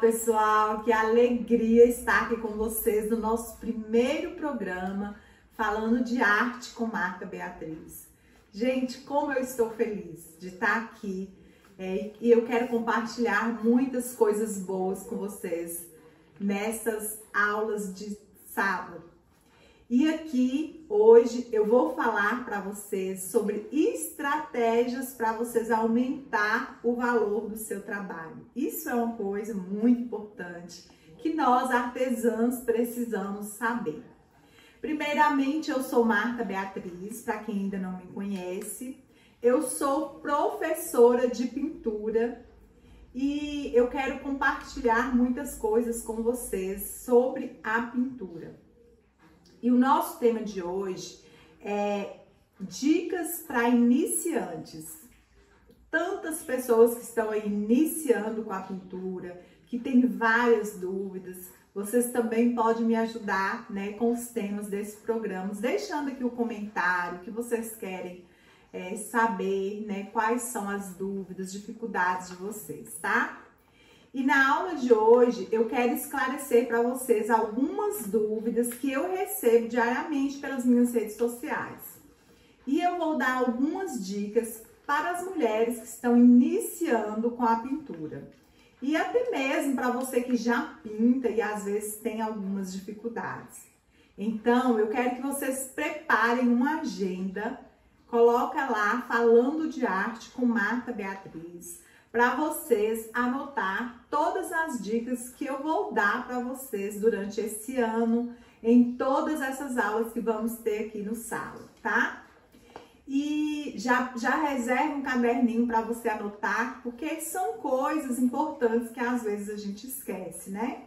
pessoal, que alegria estar aqui com vocês no nosso primeiro programa falando de arte com Marta Beatriz. Gente, como eu estou feliz de estar aqui e eu quero compartilhar muitas coisas boas com vocês nessas aulas de sábado. E aqui, hoje, eu vou falar para vocês sobre estratégias para vocês aumentar o valor do seu trabalho. Isso é uma coisa muito importante que nós, artesãs, precisamos saber. Primeiramente, eu sou Marta Beatriz, para quem ainda não me conhece. Eu sou professora de pintura e eu quero compartilhar muitas coisas com vocês sobre a pintura. E o nosso tema de hoje é dicas para iniciantes. Tantas pessoas que estão aí iniciando com a pintura, que têm várias dúvidas, vocês também podem me ajudar, né, com os temas desses programas, deixando aqui o comentário que vocês querem saber, né, quais são as dúvidas, dificuldades de vocês, tá? E na aula de hoje eu quero esclarecer para vocês algumas dúvidas que eu recebo diariamente pelas minhas redes sociais. E eu vou dar algumas dicas para as mulheres que estão iniciando com a pintura. E até mesmo para você que já pinta e às vezes tem algumas dificuldades. Então eu quero que vocês preparem uma agenda, coloca lá falando de arte com Marta Beatriz, para vocês anotar todas as dicas que eu vou dar para vocês durante esse ano, em todas essas aulas que vamos ter aqui no sábado, tá? E já reserva um caderninho para você anotar, porque são coisas importantes que às vezes a gente esquece, né?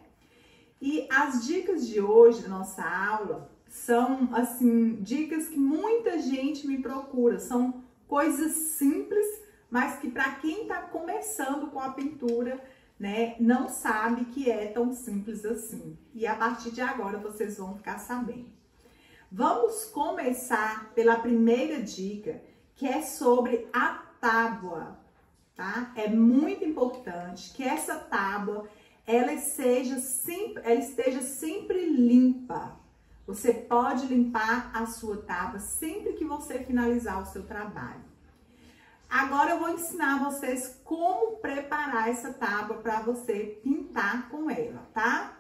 E as dicas de hoje da nossa aula são, assim, dicas que muita gente me procura, são coisas simples, mas que para quem está começando com a pintura, né, não sabe que é tão simples assim. E a partir de agora vocês vão ficar sabendo. Vamos começar pela primeira dica, que é sobre a tábua, tá? É muito importante que essa tábua ela esteja sempre limpa. Você pode limpar a sua tábua sempre que você finalizar o seu trabalho. Agora eu vou ensinar vocês como preparar essa tábua para você pintar com ela, tá?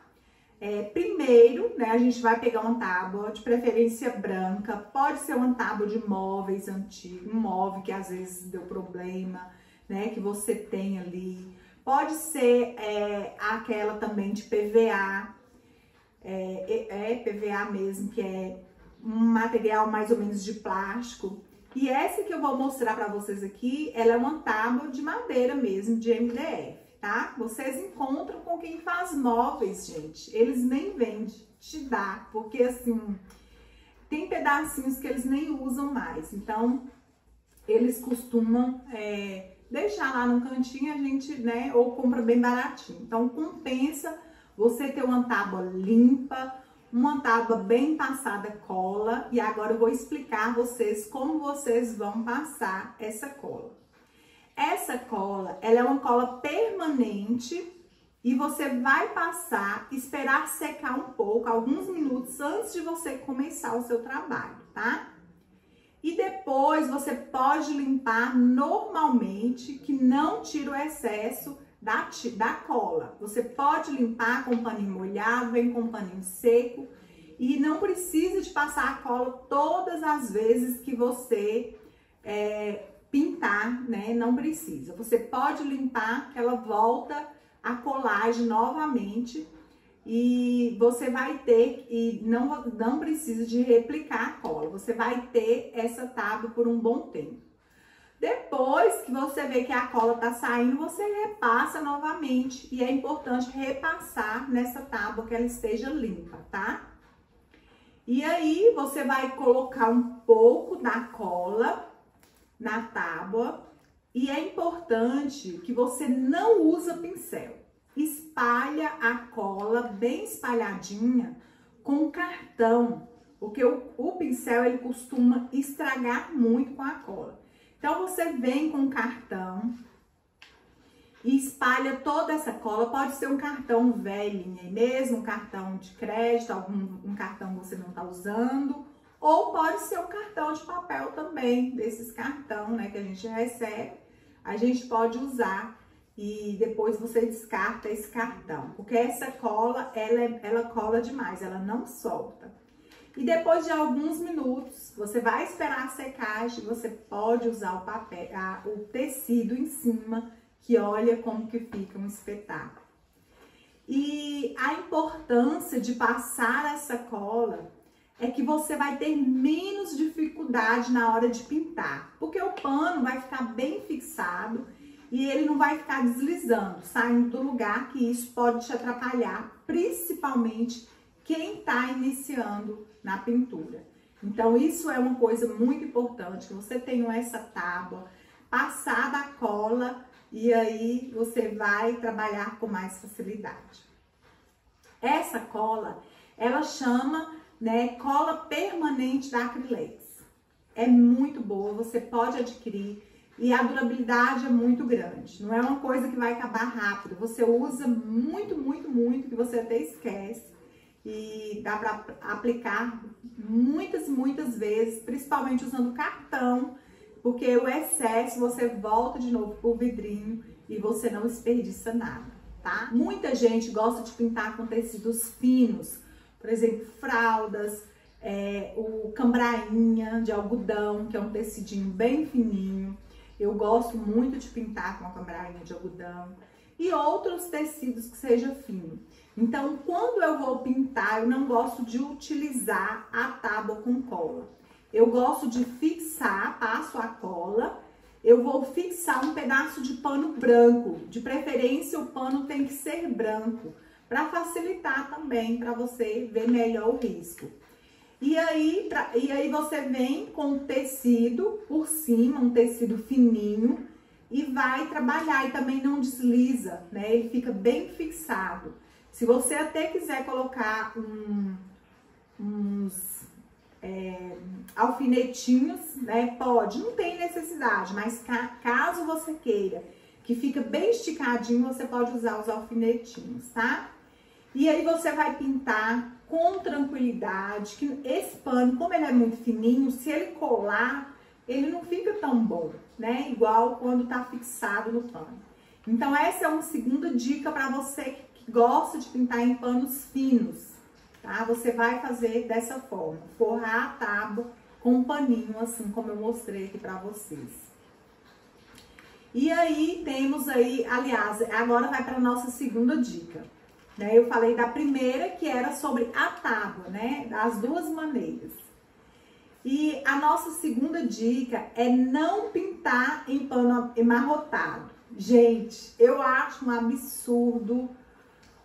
Primeiro, né, a gente vai pegar uma tábua de preferência branca, pode ser uma tábua de móveis antigos, um móvel que às vezes deu problema, né, que você tem ali. Pode ser aquela também de PVA, PVA mesmo, que é um material mais ou menos de plástico. E essa que eu vou mostrar para vocês aqui, ela é uma tábua de madeira mesmo, de MDF, tá? Vocês encontram com quem faz móveis, gente. Eles nem vendem, te dá, porque assim, tem pedacinhos que eles nem usam mais. Então, eles costumam deixar lá no cantinho, a gente, né, ou compra bem baratinho. Então, compensa você ter uma tábua limpa, uma tábua bem passada cola, e agora eu vou explicar a vocês como vocês vão passar essa cola. Essa cola, ela é uma cola permanente e você vai passar, esperar secar um pouco, alguns minutos antes de você começar o seu trabalho, tá? E depois você pode limpar normalmente, que não tira o excesso da cola. Você pode limpar com paninho molhado, vem com paninho seco e não precisa de passar a cola todas as vezes que você pintar, né? Não precisa. Você pode limpar que ela volta a colagem novamente e você vai ter, e não precisa de replicar a cola. Você vai ter essa tábua por um bom tempo. Depois que você vê que a cola tá saindo, você repassa novamente. E é importante repassar nessa tábua que ela esteja limpa, tá? E aí, você vai colocar um pouco da cola na tábua. E é importante que você não use pincel. Espalha a cola bem espalhadinha com cartão. Porque o pincel, ele costuma estragar muito com a cola. Então, você vem com cartão e espalha toda essa cola. Pode ser um cartão velhinho aí mesmo, um cartão de crédito, um cartão que você não tá usando, ou pode ser um cartão de papel também, desses cartão, né, que a gente recebe, a gente pode usar e depois você descarta esse cartão, porque essa cola, ela cola demais, ela não solta. E depois de alguns minutos, você vai esperar a secagem, você pode usar o papel, o tecido em cima, que olha como que fica um espetáculo. E a importância de passar essa cola é que você vai ter menos dificuldade na hora de pintar, porque o pano vai ficar bem fixado e ele não vai ficar deslizando, saindo do lugar, que isso pode te atrapalhar, principalmente quem está iniciando na pintura. Então, isso é uma coisa muito importante, que você tenha essa tábua, passada a cola, e aí você vai trabalhar com mais facilidade. Essa cola, ela chama, né, cola permanente da Acrylex. É muito boa, você pode adquirir e a durabilidade é muito grande. Não é uma coisa que vai acabar rápido, você usa muito, muito, muito, que você até esquece. E dá para aplicar muitas, muitas vezes, principalmente usando cartão, porque o excesso você volta de novo pro vidrinho e você não desperdiça nada, tá? Muita gente gosta de pintar com tecidos finos, por exemplo, fraldas, o cambrainha de algodão, que é um tecidinho bem fininho. Eu gosto muito de pintar com a cambrainha de algodão e outros tecidos que seja fino. Então, quando eu vou pintar, eu não gosto de utilizar a tábua com cola. Eu gosto de fixar, passo a cola, eu vou fixar um pedaço de pano branco. De preferência, o pano tem que ser branco, para facilitar também, para você ver melhor o risco. E aí você vem com o tecido por cima, um tecido fininho, e vai trabalhar, e também não desliza, né? Ele fica bem fixado. Se você até quiser colocar uns alfinetinhos, né? Pode, não tem necessidade, mas caso você queira, que fica bem esticadinho, você pode usar os alfinetinhos, tá? E aí você vai pintar com tranquilidade, que esse pano, como ele é muito fininho, se ele colar, ele não fica tão bom, né? Igual quando tá fixado no pano. Então, essa é uma segunda dica para você que gosta de pintar em panos finos, tá? Você vai fazer dessa forma, forrar a tábua com um paninho, assim como eu mostrei aqui para vocês. E aí, temos aí, aliás, agora vai para nossa segunda dica, né? Eu falei da primeira, que era sobre a tábua, né? Das duas maneiras. E a nossa segunda dica é não pintar em pano amarrotado. Gente, eu acho um absurdo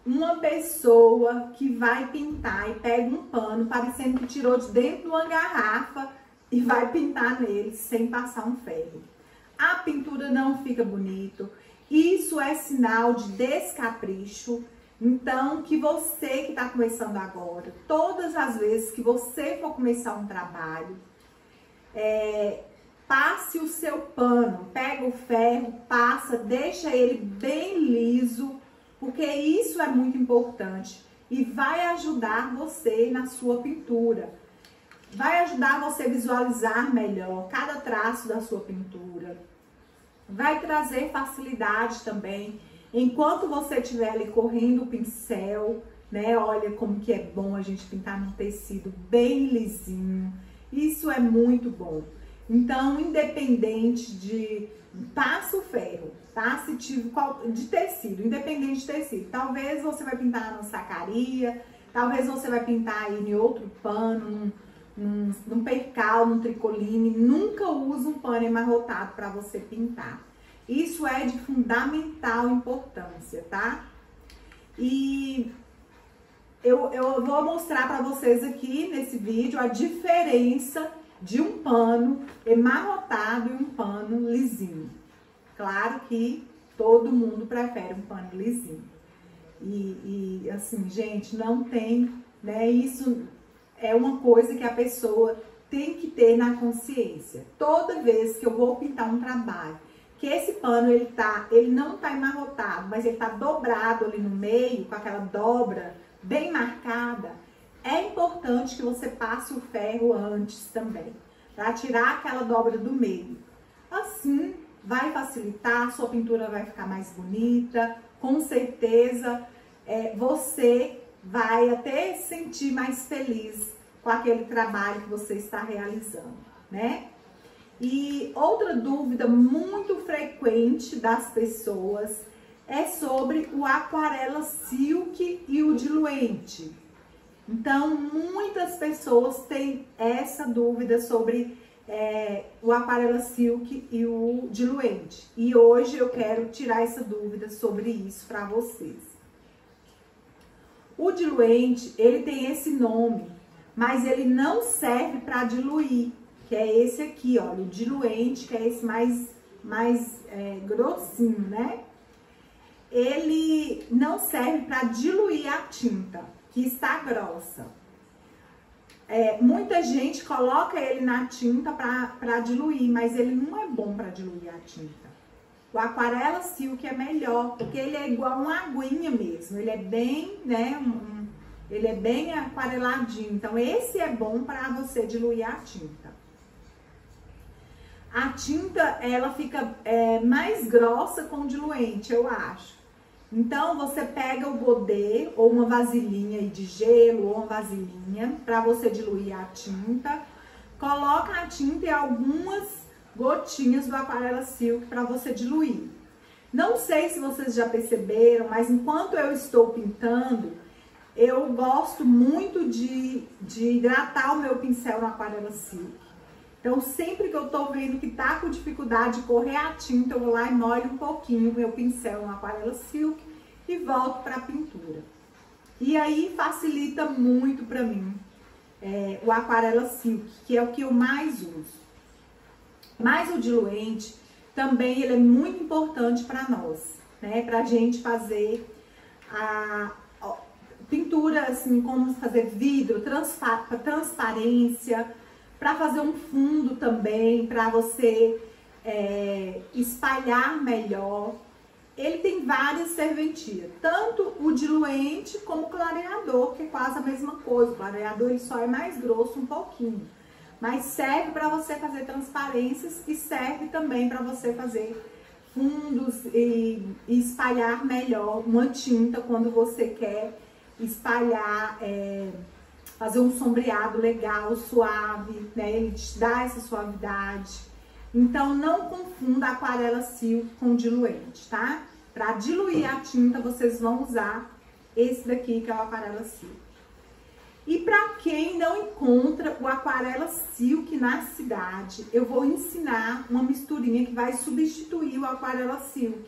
uma pessoa que vai pintar e pega um pano parecendo que tirou de dentro de uma garrafa e vai pintar nele sem passar um ferro. A pintura não fica bonito. Isso é sinal de descapricho. Então, que você que está começando agora, todas as vezes que você for começar um trabalho, passe o seu pano, pega o ferro, passa, deixa ele bem liso, porque isso é muito importante e vai ajudar você na sua pintura. Vai ajudar você a visualizar melhor cada traço da sua pintura. Vai trazer facilidade também. Enquanto você estiver ali correndo o pincel, né? Olha como que é bom a gente pintar num tecido bem lisinho. Isso é muito bom. Então, independente de... Passa o ferro, tá? Se tiver de tecido, independente de tecido. Talvez você vai pintar na sacaria, talvez você vai pintar aí em outro pano, num percal, num tricoline. Nunca use um pano amarrotado para você pintar. Isso é de fundamental importância, tá? E eu vou mostrar para vocês aqui nesse vídeo a diferença de um pano amarrotado e um pano lisinho. Claro que todo mundo prefere um pano lisinho. E assim, gente, não tem, né? Isso é uma coisa que a pessoa tem que ter na consciência. Toda vez que eu vou pintar um trabalho que esse pano ele não tá amarrotado, mas ele tá dobrado ali no meio, com aquela dobra bem marcada, é importante que você passe o ferro antes também, para tirar aquela dobra do meio. Assim, vai facilitar, sua pintura vai ficar mais bonita, com certeza você vai até se sentir mais feliz com aquele trabalho que você está realizando, né? E outra dúvida muito frequente das pessoas é sobre o aquarela silk e o diluente. Então, muitas pessoas têm essa dúvida sobre o aquarela silk e o diluente. E hoje eu quero tirar essa dúvida sobre isso para vocês. O diluente, ele tem esse nome, mas ele não serve para diluir, que é esse aqui, olha, o diluente, que é esse mais grossinho, né? Ele não serve para diluir a tinta, que está grossa. Muita gente coloca ele na tinta para diluir, mas ele não é bom para diluir a tinta. O aquarela silk é melhor, porque ele é igual uma aguinha mesmo, ele é bem, né, ele é bem aquareladinho. Então, esse é bom para você diluir a tinta. A tinta, ela fica mais grossa com o diluente, eu acho. Então, você pega o godê ou uma vasilhinha aí de gelo ou uma vasilhinha para você diluir a tinta. Coloca a tinta e algumas gotinhas do aquarela silk para você diluir. Não sei se vocês já perceberam, mas enquanto eu estou pintando, eu gosto muito de hidratar o meu pincel no aquarela silk. Então, sempre que eu tô vendo que tá com dificuldade de correr a tinta, eu vou lá e molho um pouquinho o meu pincel no aquarela silk e volto pra pintura. E aí, facilita muito pra mim o aquarela silk, que é o que eu mais uso. Mas o diluente, também, ele é muito importante pra nós, né? Pra gente fazer pintura, assim, como fazer vidro, transparência, para fazer um fundo também, para você espalhar melhor. Ele tem várias serventias, tanto o diluente como o clareador, que é quase a mesma coisa. O clareador ele só é mais grosso um pouquinho, mas serve para você fazer transparências e serve também para você fazer fundos e espalhar melhor uma tinta quando você quer espalhar, fazer um sombreado legal, suave, né? Ele te dá essa suavidade. Então, não confunda a aquarela silk com diluente, tá? Para diluir a tinta, vocês vão usar esse daqui, que é o aquarela silk. E para quem não encontra o aquarela silk na cidade, eu vou ensinar uma misturinha que vai substituir o aquarela silk.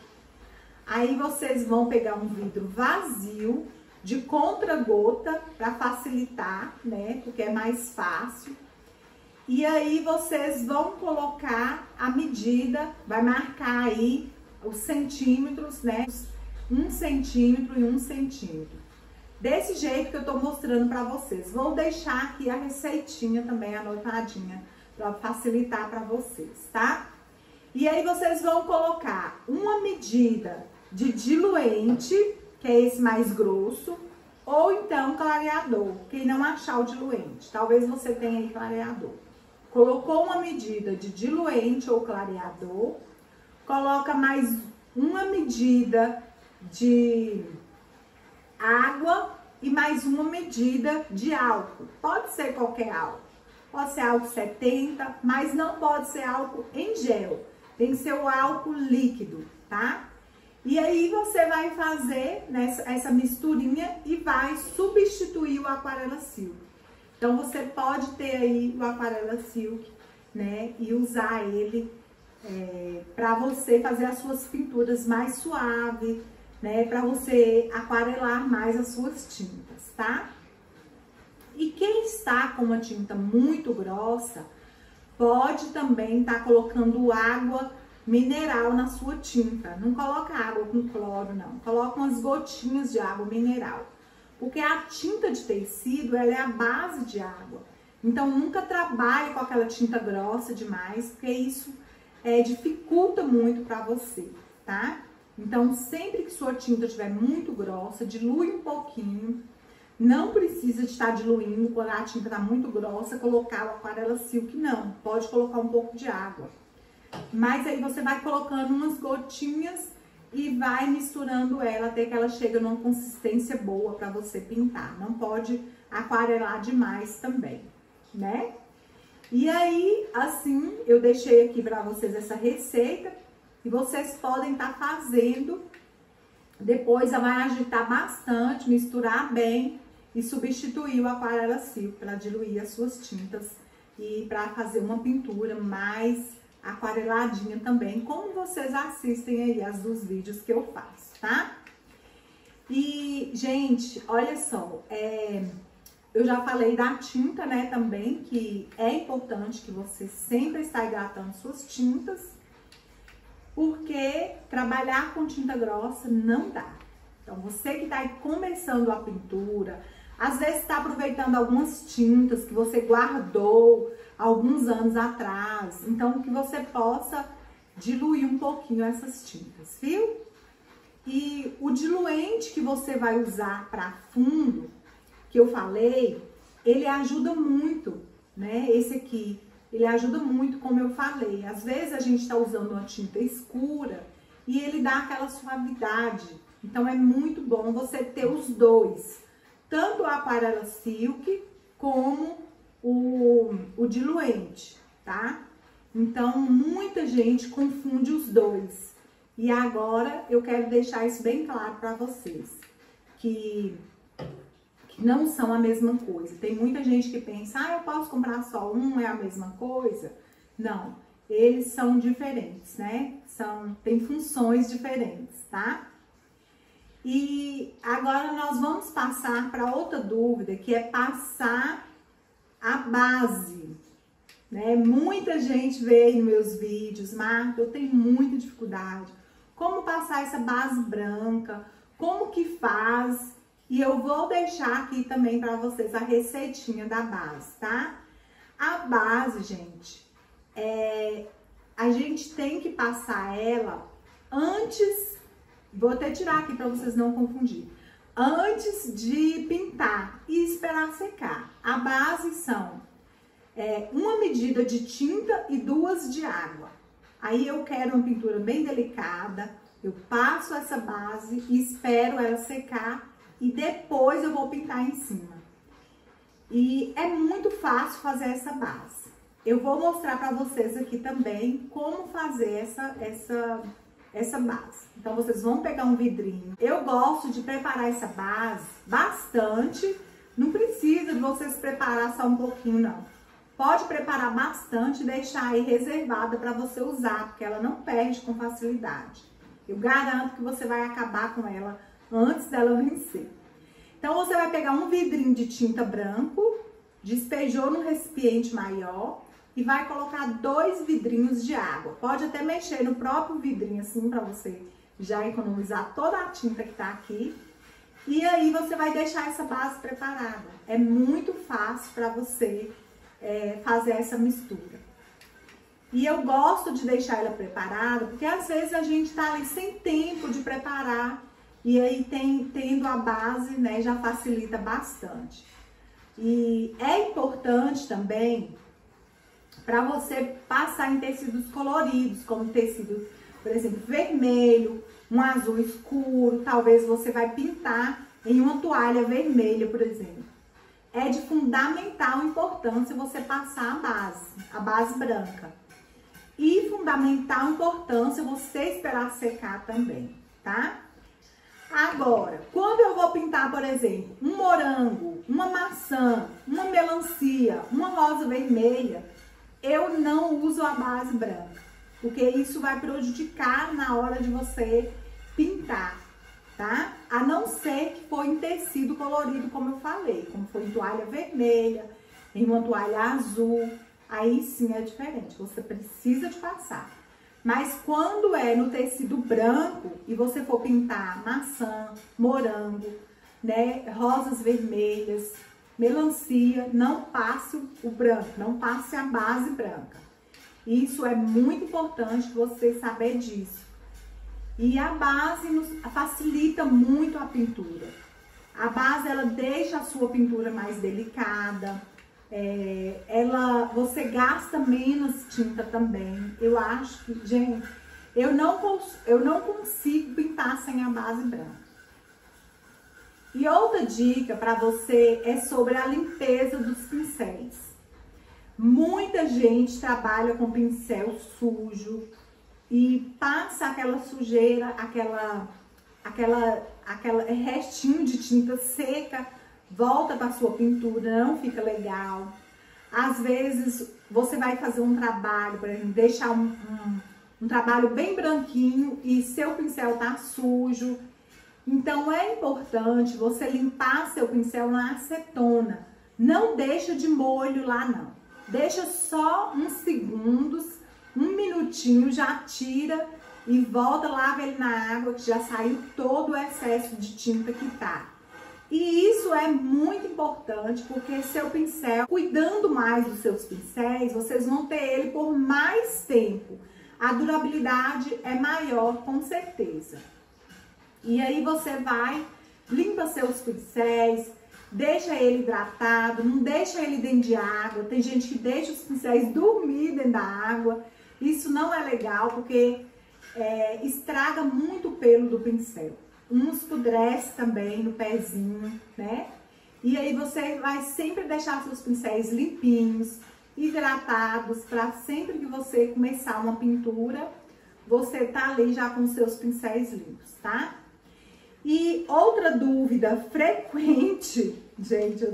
Aí, vocês vão pegar um vidro vazio, de contra-gota, para facilitar, né? Porque é mais fácil. E aí, vocês vão colocar a medida, vai marcar aí os centímetros, né? 1 centímetro e 1 centímetro. Desse jeito que eu tô mostrando para vocês. Vou deixar aqui a receitinha também anotadinha, para facilitar para vocês, tá? E aí, vocês vão colocar uma medida de diluente, que é esse mais grosso, ou então clareador, quem não achar o diluente. Talvez você tenha aí clareador. Colocou uma medida de diluente ou clareador, coloca mais uma medida de água e mais uma medida de álcool. Pode ser qualquer álcool. Pode ser álcool 70, mas não pode ser álcool em gel. Tem que ser o álcool líquido, tá? E aí você vai fazer essa misturinha e vai substituir o aquarela silk. Então, você pode ter aí o aquarela silk, né? E usar ele para você fazer as suas pinturas mais suaves, né? Para você aquarelar mais as suas tintas, tá? E quem está com uma tinta muito grossa, pode também estar colocando água mineral na sua tinta. Não coloca água com cloro, não. Coloca umas gotinhas de água mineral. Porque a tinta de tecido, ela é a base de água. Então, nunca trabalhe com aquela tinta grossa demais, porque isso dificulta muito para você, tá? Então, sempre que sua tinta estiver muito grossa, dilui um pouquinho. Não precisa de estar diluindo quando a tinta está muito grossa, colocar o Aquarela Silk, não. Pode colocar um pouco de água. Mas aí você vai colocando umas gotinhas e vai misturando ela até que ela chega numa consistência boa para você pintar. Não pode aquarelar demais também, né? E aí, assim, eu deixei aqui para vocês essa receita e vocês podem estar fazendo. Depois ela vai agitar bastante, misturar bem e substituir o Aquarela Silk para diluir as suas tintas e para fazer uma pintura mais aquareladinha também, como vocês assistem aí as dos vídeos que eu faço, tá? E, gente, olha só, eu já falei da tinta, né, também, que é importante que você sempre está hidratando suas tintas, porque trabalhar com tinta grossa não dá. Então, você que está aí começando a pintura, às vezes está aproveitando algumas tintas que você guardou alguns anos atrás, então que você possa diluir um pouquinho essas tintas, viu? E o diluente que você vai usar para fundo, que eu falei, ele ajuda muito, né? Esse aqui, ele ajuda muito, como eu falei. Às vezes a gente está usando uma tinta escura e ele dá aquela suavidade. Então é muito bom você ter os dois, tanto o Aquarela Silk como o diluente, tá? Então muita gente confunde os dois. E agora eu quero deixar isso bem claro para vocês, que não são a mesma coisa. Tem muita gente que pensa, eu posso comprar só um, é a mesma coisa? Não, eles são diferentes, né? Tem funções diferentes, tá? E agora nós vamos passar para outra dúvida, que é passar a base, né? Muita gente vê nos meus vídeos, Marta, eu tenho muita dificuldade. Como passar essa base branca? Como que faz? E eu vou deixar aqui também para vocês a receitinha da base, tá? A base, gente, a gente tem que passar ela antes, vou até tirar aqui para vocês não confundirem, antes de pintar e esperar secar. A base são uma medida de tinta e 2 de água. Aí eu quero uma pintura bem delicada, eu passo essa base e espero ela secar e depois eu vou pintar em cima. E é muito fácil fazer essa base. Eu vou mostrar para vocês aqui também como fazer essa base. Então, vocês vão pegar um vidrinho. Eu gosto de preparar essa base bastante. Não precisa de vocês preparar só um pouquinho, não. Pode preparar bastante e deixar aí reservada para você usar, porque ela não perde com facilidade. Eu garanto que você vai acabar com ela antes dela vencer. Então, você vai pegar um vidrinho de tinta branco, despejou no recipiente maior e vai colocar 2 vidrinhos de água. Pode até mexer no próprio vidrinho assim, para você já economizar toda a tinta que tá aqui. E aí, você vai deixar essa base preparada. É muito fácil para você fazer essa mistura. E eu gosto de deixar ela preparada, porque às vezes a gente tá ali sem tempo de preparar. E aí, tendo a base, né, já facilita bastante. E é importante também para você passar em tecidos coloridos, como tecido, por exemplo, vermelho, um azul escuro. Talvez você vai pintar em uma toalha vermelha, por exemplo. É de fundamental importância você passar a base branca. E fundamental importância você esperar secar também, tá? Agora, quando eu vou pintar, por exemplo, um morango, uma maçã, uma melancia, uma rosa vermelha, eu não uso a base branca, porque isso vai prejudicar na hora de você pintar, tá? A não ser que for em tecido colorido, como eu falei, como foi em toalha vermelha, em uma toalha azul, aí sim é diferente, você precisa de passar. Mas quando é no tecido branco e você for pintar maçã, morango, né, rosas vermelhas, melancia, não passe o branco, não passe a base branca. Isso é muito importante você saber disso. E a base facilita muito a pintura. A base, ela deixa a sua pintura mais delicada. Você gasta menos tinta também. Eu acho que, gente, eu não consigo pintar sem a base branca. E outra dica para você é sobre a limpeza dos pincéis. Muita gente trabalha com pincel sujo e passa aquela sujeira, aquela restinho de tinta seca, volta para sua pintura, não fica legal. Às vezes você vai fazer um trabalho, por exemplo, deixar um trabalho bem branquinho e seu pincel tá sujo. Então é importante você limpar seu pincel na acetona. Não deixa de molho lá não. Deixa só uns segundos, um minutinho, já tira e volta, lava ele na água que já saiu todo o excesso de tinta que tá. E isso é muito importante porque seu pincel, cuidando mais dos seus pincéis, vocês vão ter ele por mais tempo. A durabilidade é maior, com certeza. E aí você vai, limpa seus pincéis, deixa ele hidratado, não deixa ele dentro de água. Tem gente que deixa os pincéis dormir dentro da água. Isso não é legal porque estraga muito o pelo do pincel. Uns apodrecem também no pezinho, né? E aí você vai sempre deixar seus pincéis limpinhos, hidratados, para sempre que você começar uma pintura, você tá ali já com seus pincéis limpos, tá? E outra dúvida frequente, gente, eu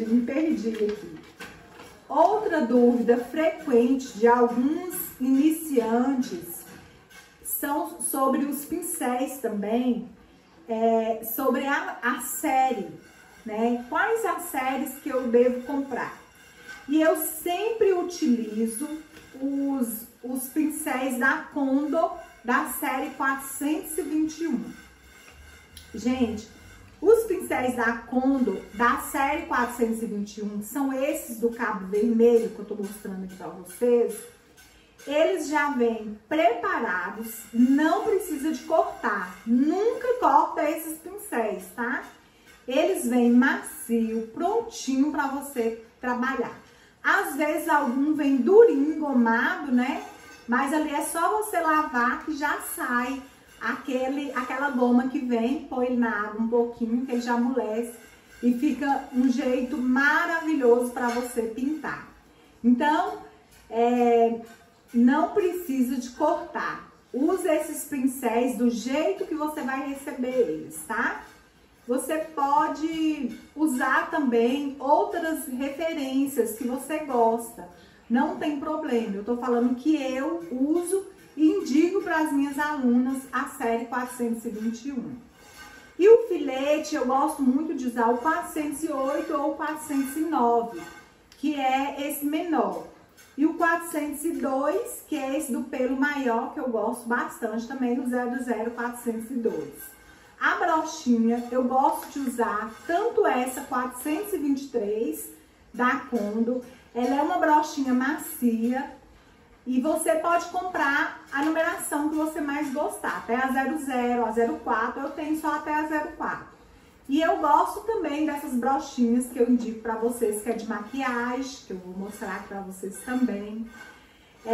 me perdi aqui. Outra dúvida frequente de alguns iniciantes são sobre os pincéis também, sobre a série, né? Quais as séries que eu devo comprar? E eu sempre utilizo os pincéis da Condo, da série 421. Gente, os pincéis da Condo, da série 421, são esses do cabo vermelho que eu tô mostrando aqui pra vocês. Eles já vêm preparados, não precisa de cortar. Nunca corta esses pincéis, tá? Eles vêm macio, prontinho pra você trabalhar. Às vezes algum vem durinho, engomado, né? Mas ali é só você lavar que já sai aquela goma que vem, põe na água um pouquinho, que ele já amolece e fica um jeito maravilhoso para você pintar. Então, não precisa de cortar. Use esses pincéis do jeito que você vai receber eles, tá? Você pode usar também outras referências que você gosta. Não tem problema. Eu tô falando que eu uso e indico para as minhas alunas a série 421. E o filete, eu gosto muito de usar o 408 ou o 409, que é esse menor. E o 402, que é esse do pelo maior, que eu gosto bastante também, no 00402. A brochinha, eu gosto de usar tanto essa 423 da Condo. Ela é uma brochinha macia e você pode comprar a numeração que você mais gostar. Até a 00, a 04, eu tenho só até a 04. E eu gosto também dessas brochinhas que eu indico pra vocês, que é de maquiagem, que eu vou mostrar aqui pra vocês também.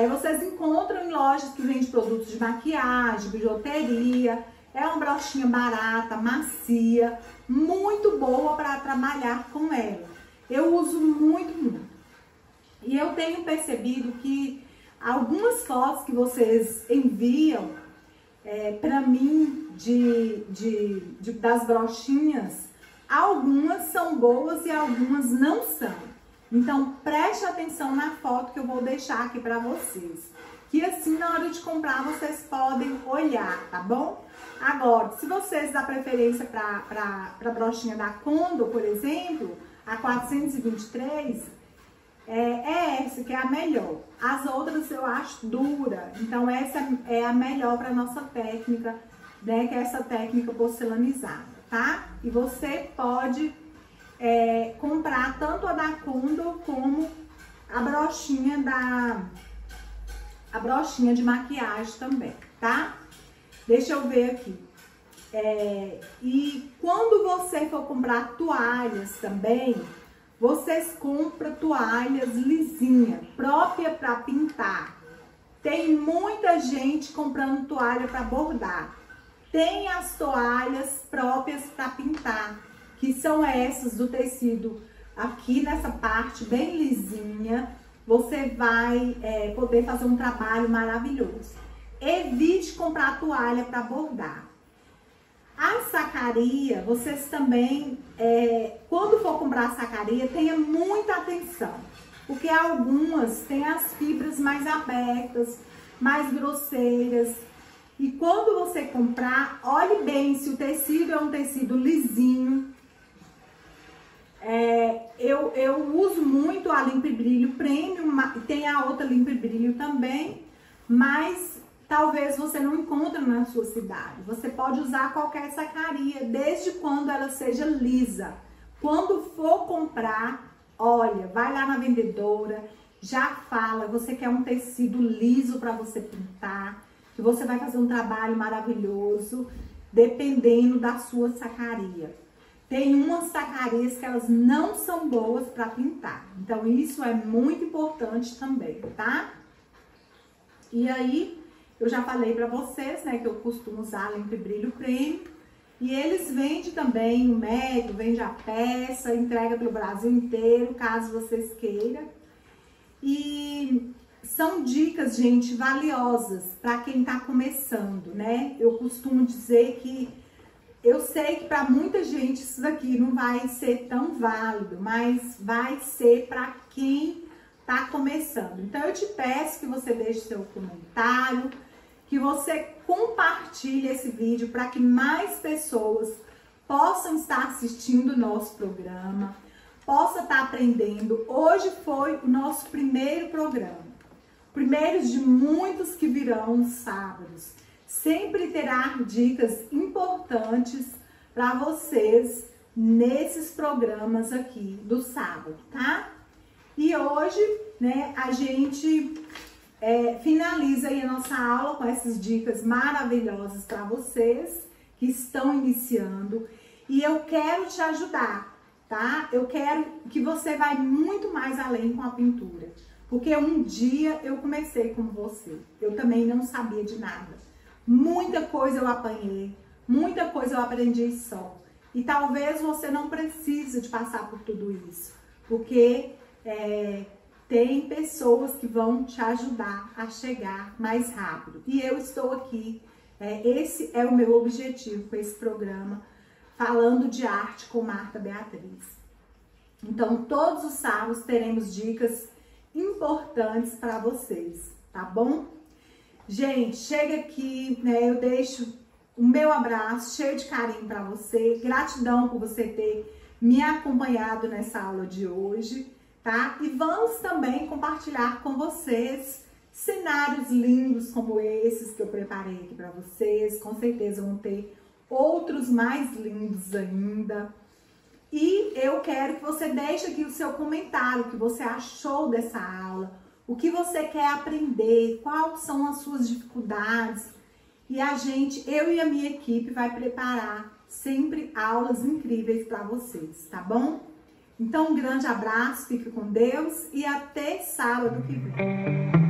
Vocês encontram em lojas que vendem produtos de maquiagem, bijuteria. É uma brochinha barata, macia, muito boa para trabalhar com ela. Eu uso muito. E eu tenho percebido que algumas fotos que vocês enviam para mim das brochinhas, algumas são boas e algumas não são. Então, preste atenção na foto que eu vou deixar aqui para vocês. Que assim, na hora de comprar, vocês podem olhar, tá bom? Agora, se vocês dão preferência para a brochinha da Condo, por exemplo, a 423, essa que é a melhor. As outras eu acho dura, então essa é a melhor para nossa técnica, né? Que é essa técnica porcelanizada, tá? E você pode comprar tanto a da Condo como a brochinha a brochinha de maquiagem também, tá? Deixa eu ver aqui. E quando você for comprar toalhas também, vocês compram toalhas lisinha, própria para pintar. Tem muita gente comprando toalha para bordar. Tem as toalhas próprias para pintar, que são essas do tecido aqui nessa parte bem lisinha. Você vai poder fazer um trabalho maravilhoso. Evite comprar toalha para bordar. A sacaria, vocês também, quando for comprar a sacaria, tenha muita atenção. Porque algumas têm as fibras mais abertas, mais grosseiras. E quando você comprar, olhe bem se o tecido é um tecido lisinho. Eu uso muito a Limpa e Brilho Premium, tem a outra Limpa e Brilho também, mas talvez você não encontre na sua cidade. Você pode usar qualquer sacaria, desde quando ela seja lisa. Quando for comprar, olha, vai lá na vendedora, já fala, você quer um tecido liso para você pintar, que você vai fazer um trabalho maravilhoso, dependendo da sua sacaria. Tem umas sacarias que elas não são boas para pintar, então isso é muito importante também, tá? E aí, eu já falei para vocês, né, que eu costumo usar Limpa e Brilho Premium, e eles vendem também o metro, vende a peça, entrega pelo Brasil inteiro, caso vocês queiram. E são dicas, gente, valiosas para quem tá começando, né? Eu costumo dizer que eu sei que para muita gente isso daqui não vai ser tão válido, mas vai ser para quem tá começando. Então eu te peço que você deixe seu comentário, que você compartilhe esse vídeo para que mais pessoas possam estar assistindo o nosso programa, possa estar aprendendo. Hoje foi o nosso primeiro programa, primeiros de muitos que virão nos sábados. Sempre terá dicas importantes para vocês nesses programas aqui do sábado, tá? E hoje, né, a gente finaliza aí a nossa aula com essas dicas maravilhosas para vocês que estão iniciando. E eu quero te ajudar, tá? Eu quero que você vá muito mais além com a pintura. Porque um dia eu comecei como você. Eu também não sabia de nada. Muita coisa eu apanhei, muita coisa eu aprendi só. E talvez você não precise de passar por tudo isso. Porque tem pessoas que vão te ajudar a chegar mais rápido. E eu estou aqui. Esse é o meu objetivo com esse programa, falando de arte com Marta Beatriz. Então, todos os sábados teremos dicas importantes para vocês, tá bom? Gente, chega aqui, né? Eu deixo o meu abraço cheio de carinho para você. Gratidão por você ter me acompanhado nessa aula de hoje, tá? E vamos também compartilhar com vocês cenários lindos como esses que eu preparei aqui para vocês. Com certeza vão ter outros mais lindos ainda. E eu quero que você deixe aqui o seu comentário, o que você achou dessa aula, o que você quer aprender, quais são as suas dificuldades. E eu e a minha equipe vai preparar sempre aulas incríveis para vocês, tá bom? Então, um grande abraço, fique com Deus e até sábado que vem.